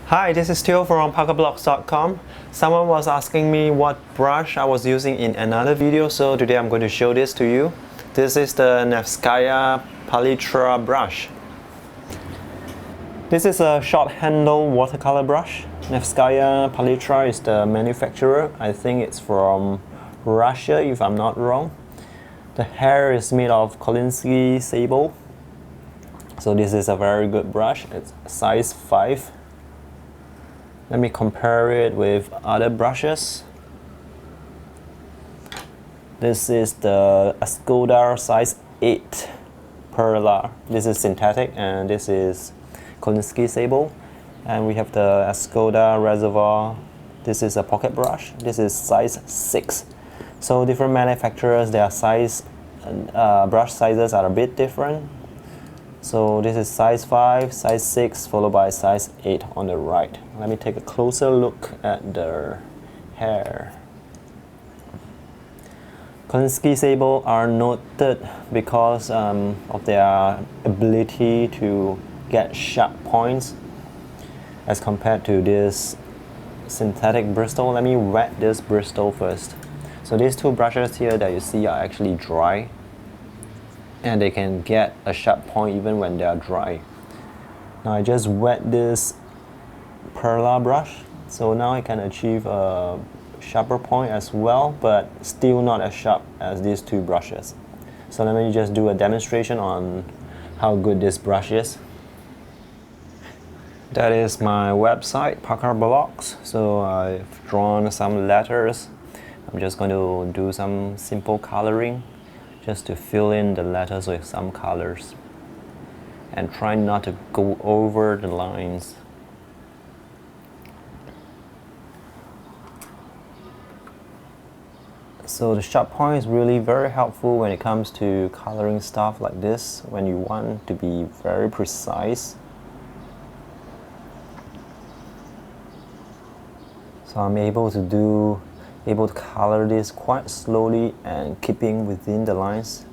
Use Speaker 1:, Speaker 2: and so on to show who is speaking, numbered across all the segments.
Speaker 1: Hi, this is Theo from ParkerBlocks.com. Someone was asking me what brush I was using in another video, so today I'm going to show this to you. This is the Nevskaya Palitra brush. This is a short handle watercolor brush. Nevskaya Palitra is the manufacturer. I think it's from Russia if I'm not wrong. The hair is made of Kolinsky Sable. So this is a very good brush. It's size 5. Let me compare it with other brushes. This is the Skoda size 8 Perla. This is synthetic and this is Kolinsky Sable. And we have the Skoda Reservoir. This is a pocket brush. This is size 6. So different manufacturers, their size brush sizes are a bit different. So this is size 5, size 6, followed by size 8 on the right. Let me take a closer look at the hair. Kolinsky Sable are noted because of their ability to get sharp points as compared to this synthetic bristle. Let me wet this bristle first. So these two brushes here that you see are actually dry, and they can get a sharp point even when they are dry. Now I just wet this Perla brush, so now I can achieve a sharper point as well, but still not as sharp as these two brushes. So let me just do a demonstration on how good this brush is. That is my website, Parker Blocks. So I've drawn some letters. I'm just going to do some simple coloring just to fill in the letters with some colors and try not to go over the lines. So the sharp point is really very helpful when it comes to coloring stuff like this, when you want to be very precise. So I'm able to color this quite slowly and keeping within the lines,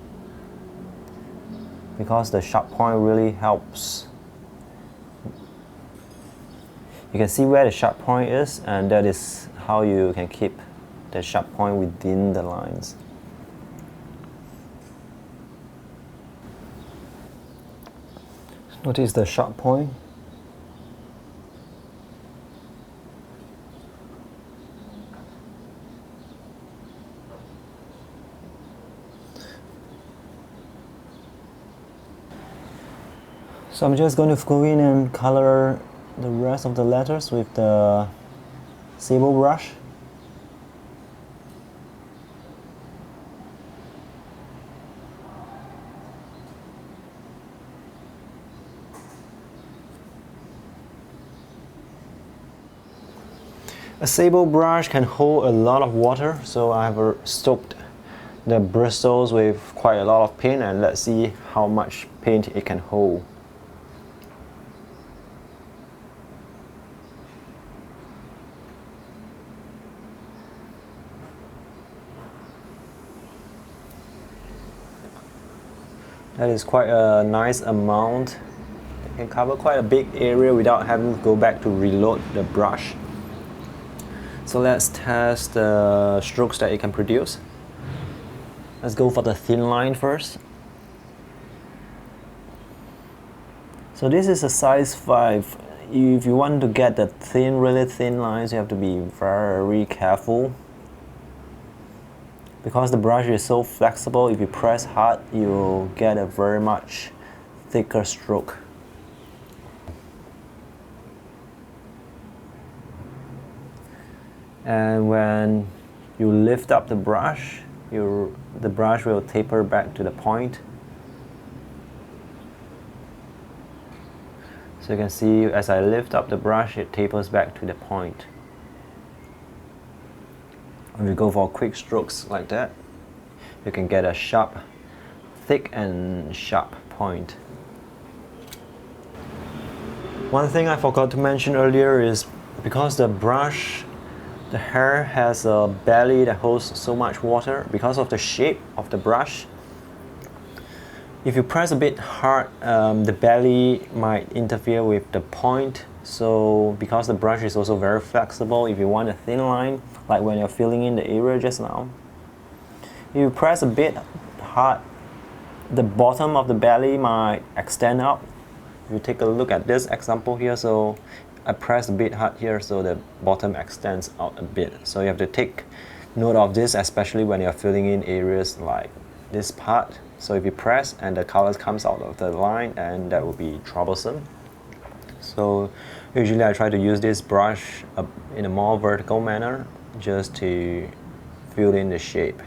Speaker 1: because the sharp point really helps. You can see where the sharp point is, and that is how you can keep the sharp point within the lines. Notice the sharp point. So I'm just going to go in and color the rest of the letters with the Sable brush. A Sable brush can hold a lot of water, so I have soaked the bristles with quite a lot of paint, and let's see how much paint it can hold. That is quite a nice amount. It can cover quite a big area without having to go back to reload the brush. So let's test the strokes that it can produce. Let's go for the thin line first. So this is a size 5. If you want to get the really thin lines, you have to be very careful, because the brush is so flexible. If you press hard, you'll get a very much thicker stroke. And when you lift up the brush, the brush will taper back to the point. So you can see as I lift up the brush, it tapers back to the point. When we go for quick strokes like that, you can get a sharp, thick and sharp point. One thing I forgot to mention earlier is because the hair has a belly that holds so much water, because of the shape of the brush, if you press a bit hard, the belly might interfere with the point So because the brush is also very flexible, if you want a thin line, like when you're filling in the area just now, you press a bit hard, the bottom of the belly might extend out. If you take a look at this example here, so I press a bit hard here, so the bottom extends out a bit. So you have to take note of this, especially when you're filling in areas like this part. So if you press and the colors comes out of the line, and that will be troublesome. So usually I try to use this brush in a more vertical manner just to fill in the shape.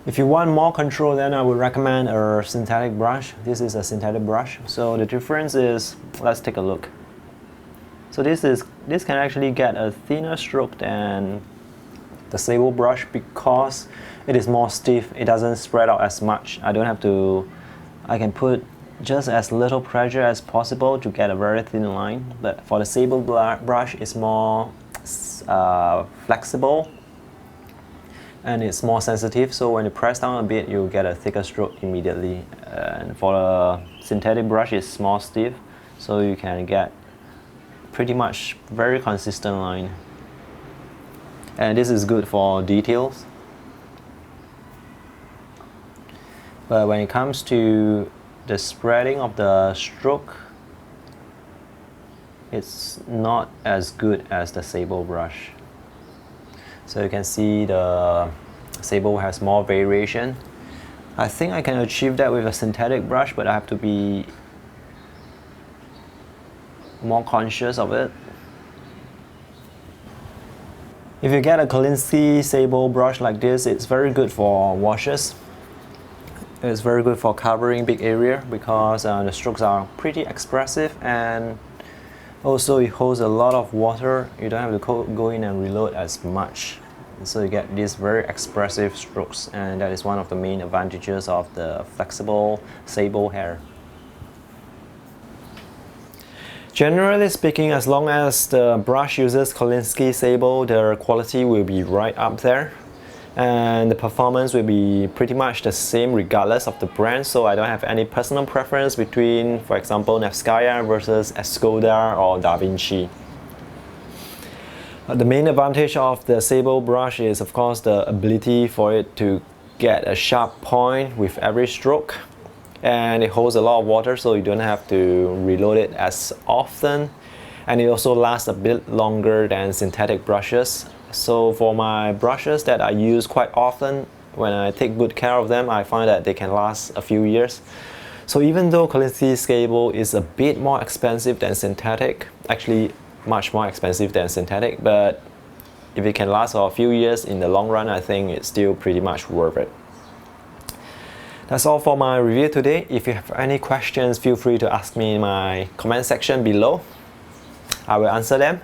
Speaker 1: If you want more control, then I would recommend a synthetic brush. This is a synthetic brush. So the difference is, let's take a look. So this can actually get a thinner stroke than the Sable brush because it is more stiff. It doesn't spread out as much. I can put just as little pressure as possible to get a very thin line. But for the Sable brush, it's more flexible and it's more sensitive. So when you press down a bit, you get a thicker stroke immediately. And for the synthetic brush, it's more stiff, so you can get pretty much very consistent line. And this is good for details. But when it comes to the spreading of the stroke, it's not as good as the Sable brush. So you can see the Sable has more variation. I think I can achieve that with a synthetic brush, but I have to be more conscious of it. If you get a Kolinsky Sable brush like this, it's very good for washes. It's very good for covering big area because the strokes are pretty expressive, and also it holds a lot of water. You don't have to go in and reload as much. So you get these very expressive strokes, and that is one of the main advantages of the flexible Sable hair. Generally speaking, as long as the brush uses Kolinsky Sable, the quality will be right up there. And the performance will be pretty much the same regardless of the brand, so I don't have any personal preference between, for example, Nevskaya versus Escoda or Da Vinci. The main advantage of the Sable brush is, of course, the ability for it to get a sharp point with every stroke, and it holds a lot of water, so you don't have to reload it as often, and it also lasts a bit longer than synthetic brushes. So for my brushes that I use quite often, when I take good care of them, I find that they can last a few years. So even though Kolinsky Sable is a bit more expensive than synthetic, actually much more expensive than synthetic, but if it can last for a few years in the long run, I think it's still pretty much worth it. That's all for my review today. If you have any questions, feel free to ask me in my comment section below. I will answer them.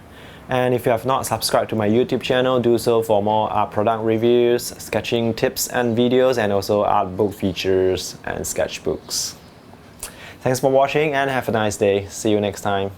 Speaker 1: And if you have not subscribed to my YouTube channel, do so for more art product reviews, sketching tips and videos, and also art book features and sketchbooks. Thanks for watching and have a nice day. See you next time.